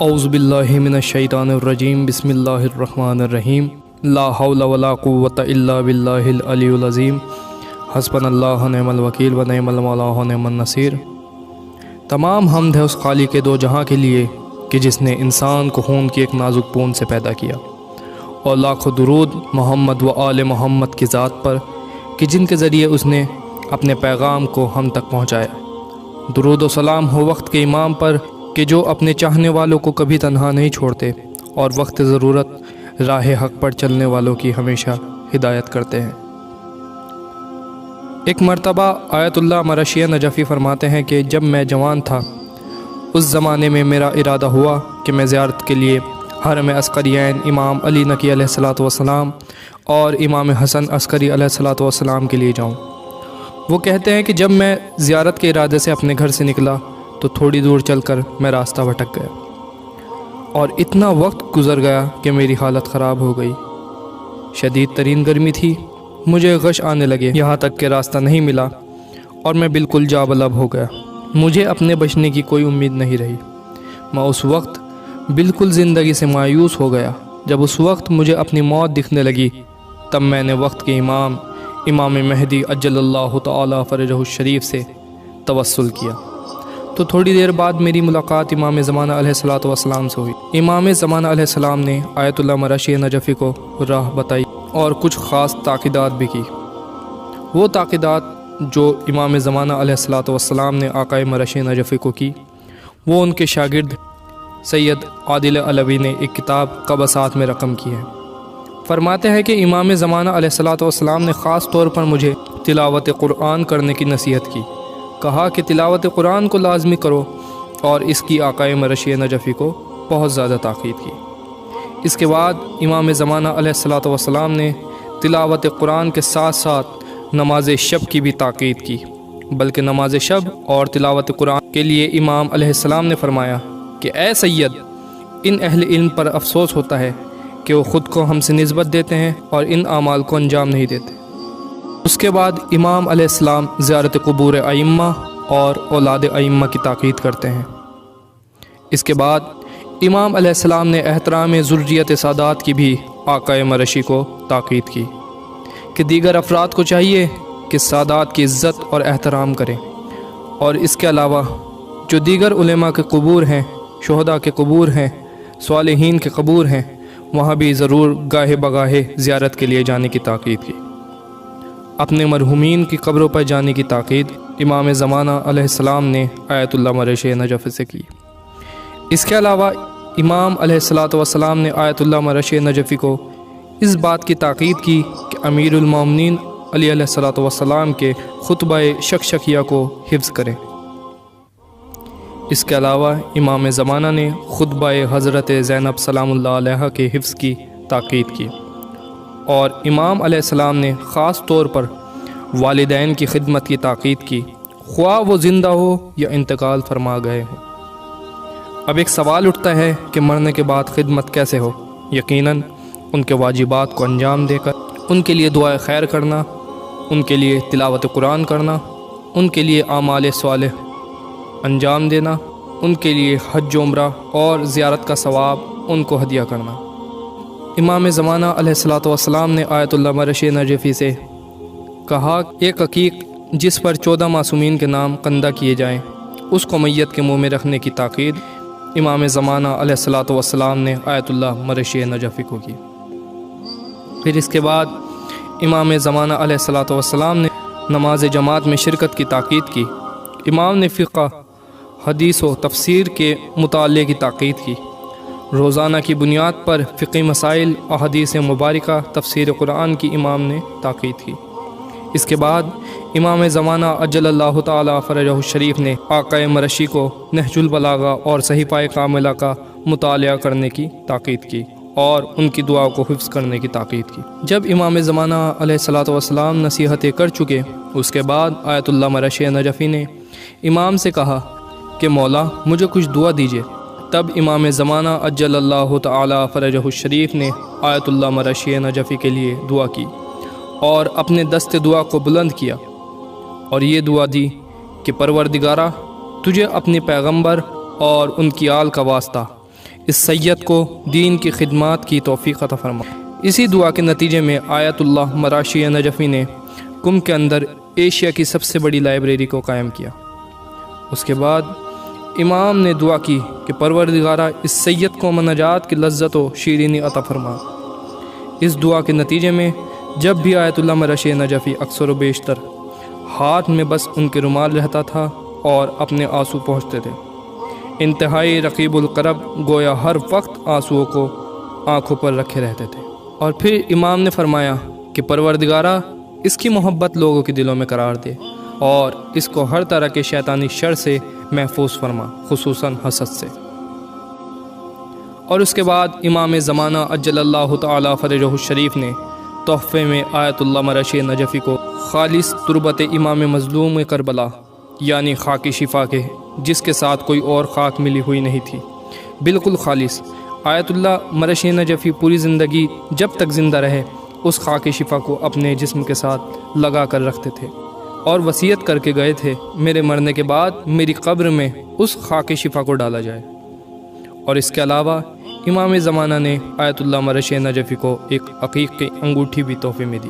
اعوذ باللہ من الشیطان الرجیم بسم اللہ الرحمن الرحیم لا حول ولا قوة الا باللہ العلی العظیم حسبنا اللہ نعم الوکیل و نعم المولا و نعم النصیر۔ تمام حمد ہے اس خالق دو جہاں کے لیے کہ جس نے انسان کو خون کی ایک نازک بوند سے پیدا کیا، اور لاکھوں درود محمد و آل محمد کی ذات پر کہ جن کے ذریعے اس نے اپنے پیغام کو ہم تک پہنچایا۔ درود و سلام ہو وقت کے امام پر کہ جو اپنے چاہنے والوں کو کبھی تنہا نہیں چھوڑتے اور وقت ضرورت راہ حق پر چلنے والوں کی ہمیشہ ہدایت کرتے ہیں۔ ایک مرتبہ آیت اللہ مرشی نجفی فرماتے ہیں کہ جب میں جوان تھا اس زمانے میں میرا ارادہ ہوا کہ میں زیارت کے لیے حرم عسکریین امام علی نقی علیہ الصلوۃ والسلام اور امام حسن عسکری علیہ الصلوۃ والسلام کے لیے جاؤں۔ وہ کہتے ہیں کہ جب میں زیارت کے ارادے سے اپنے گھر سے نکلا تو تھوڑی دور چل کر میں راستہ بھٹک گیا اور اتنا وقت گزر گیا کہ میری حالت خراب ہو گئی۔ شدید ترین گرمی تھی، مجھے غش آنے لگے، یہاں تک کہ راستہ نہیں ملا اور میں بالکل جا بلب ہو گیا۔ مجھے اپنے بچنے کی کوئی امید نہیں رہی۔ میں اس وقت بالکل زندگی سے مایوس ہو گیا۔ جب اس وقت مجھے اپنی موت دکھنے لگی تب میں نے وقت کے امام مہدی اجل اللہ تعالی فرجہ الشریف سے توسل کیا تو تھوڑی دیر بعد میری ملاقات امام زمانہ علیہ الصلوۃ والسلام سے ہوئی۔ امام زمانہ علیہ السلام نے آیت اللہ مرشی نجفی کو راہ بتائی اور کچھ خاص تاکیدات بھی کی۔ وہ تاکیدات جو امام زمانہ علیہ الصلوۃ والسلام نے آقا مرشی نجفی کو کی وہ ان کے شاگرد سید عادل علوی نے ایک کتاب قبسات میں رقم کی ہے۔ فرماتے ہیں کہ امام زمانہ علیہ الصلوۃ والسلام نے خاص طور پر مجھے تلاوت قرآن کرنے کی نصیحت کی، کہا کہ تلاوت قرآن کو لازمی کرو، اور اس کی آقا مرشی نجفی کو بہت زیادہ تاکید کی۔ اس کے بعد امام زمانہ علیہ الصلوۃ والسلام نے تلاوت قرآن کے ساتھ ساتھ نماز شب کی بھی تاکید کی، بلکہ نماز شب اور تلاوت قرآن کے لیے امام علیہ السلام نے فرمایا کہ اے سید، ان اہل علم پر افسوس ہوتا ہے کہ وہ خود کو ہم سے نسبت دیتے ہیں اور ان اعمال کو انجام نہیں دیتے۔ اس کے بعد امام علیہ السلام زیارت قبور ائمہ اور اولاد ائمہ کی تاکید کرتے ہیں۔ اس کے بعد امام علیہ السلام نے احترام ذریت سادات کی بھی آقا مرشی کو تاکید کی کہ دیگر افراد کو چاہیے کہ سادات کی عزت اور احترام کریں، اور اس کے علاوہ جو دیگر علماء کے قبور ہیں، شہداء کے قبور ہیں، صالحین کے قبور ہیں، وہاں بھی ضرور گاہے بگاہے زیارت کے لیے جانے کی تاکید کی۔ اپنے مرحومین کی قبروں پر جانے کی تاکید امام زمانہ علیہ السلام نے آیت اللہ مرشی نجفی سے کی۔ اس کے علاوہ امام علیہ الصلوۃ والسلام نے آیت اللہ مرشی نجفی کو اس بات کی تاکید کی کہ امیر المومنین علی علیہ الصلوۃ والسلام کے خطبہ شکشکیہ کو حفظ کریں۔ اس کے علاوہ امام زمانہ نے خطبہ حضرت زینب سلام اللہ علیہ کے حفظ کی تاکید کی، اور امام علیہ السلام نے خاص طور پر والدین کی خدمت کی تاکید کی، خواہ وہ زندہ ہو یا انتقال فرما گئے ہوں۔ اب ایک سوال اٹھتا ہے کہ مرنے کے بعد خدمت کیسے ہو؟ یقیناً ان کے واجبات کو انجام دے کر، ان کے لیے دعائے خیر کرنا، ان کے لیے تلاوت قرآن کرنا، ان کے لیے اعمال صالح انجام دینا، ان کے لیے حج و عمرہ اور زیارت کا ثواب ان کو ہدیہ کرنا۔ امام زمانہ علیہ الصلوۃ والسلام نے آیت اللہ مرشی نجفی سے کہا ایک عقیق جس پر 14 معصومین کے نام کندہ کیے جائیں اس کو میت کے منہ میں رکھنے کی تاکید امام زمانہ علیہ الصلوۃ والسلام نے آیت اللہ مرشی نجفی کو کی۔ پھر اس کے بعد امام زمانہ علیہ الصلوۃ والسلام نے نماز جماعت میں شرکت کی تاکید کی۔ امام نے فقہ، حدیث و تفسیر کے مطالعے کی تاکید کی۔ روزانہ کی بنیاد پر فقہی مسائل، احادیث مبارکہ، تفسیر قرآن کی امام نے تاکید کی۔ اس کے بعد امام زمانہ اجل اللہ تعالی فرجہ الشریف نے آقا مرشی کو نہج البلاغہ اور صحیفہ کاملہ کا مطالعہ کرنے کی تاکید کی اور ان کی دعا کو حفظ کرنے کی تاکید کی۔ جب امام زمانہ علیہ الصلوۃ والسلام نصیحتیں کر چکے اس کے بعد آیت اللہ مرشی نجفی نے امام سے کہا کہ مولا مجھے کچھ دعا دیجیے۔ تب امام زمانہ اجل اللہ تعالی فرجہ الشریف نے آیت اللہ مرشی نجفی کے لیے دعا کی اور اپنے دست دعا کو بلند کیا اور یہ دعا دی کہ پروردگارہ تجھے اپنے پیغمبر اور ان کی آل کا واسطہ اس سید کو دین کی خدمات کی توفیق عطا فرما۔ اسی دعا کے نتیجے میں آیت اللہ مراشی نجفی نے قم کے اندر ایشیا کی سب سے بڑی لائبریری کو قائم کیا۔ اس کے بعد امام نے دعا کی کہ پروردگارہ اس سید کو امن نجات کی لذت و شیرینی عطا فرما۔ اس دعا کے نتیجے میں جب بھی آیت اللہ مراشی نجفی اکثر و بیشتر ہاتھ میں بس ان کے رومال رہتا تھا اور اپنے آنسو پہنچتے تھے۔ انتہائی رقیب القلب گویا ہر وقت آنسوؤں کو آنکھوں پر رکھے رہتے تھے۔ اور پھر امام نے فرمایا کہ پروردگارہ اس کی محبت لوگوں کے دلوں میں قرار دے اور اس کو ہر طرح کے شیطانی شر سے محفوظ فرما، خصوصاً حسد سے۔ اور اس کے بعد امام زمانہ اجل اللہ تعالی فرجہ الشریف نے تحفے میں آیت اللہ مراشی نجفی کو خالص تربت امام مظلوم کربلا یعنی خاک شفا کے، جس کے ساتھ کوئی اور خاک ملی ہوئی نہیں تھی، بالکل خالص۔ آیت اللہ مراشی نجفی پوری زندگی جب تک زندہ رہے اس خاک شفا کو اپنے جسم کے ساتھ لگا کر رکھتے تھے اور وصیت کر کے گئے تھے میرے مرنے کے بعد میری قبر میں اس خاک شفا کو ڈالا جائے۔ اور اس کے علاوہ امام زمانہ نے آیت اللہ مراشی نجفی کو ایک عقیق کی انگوٹھی بھی تحفے میں دی۔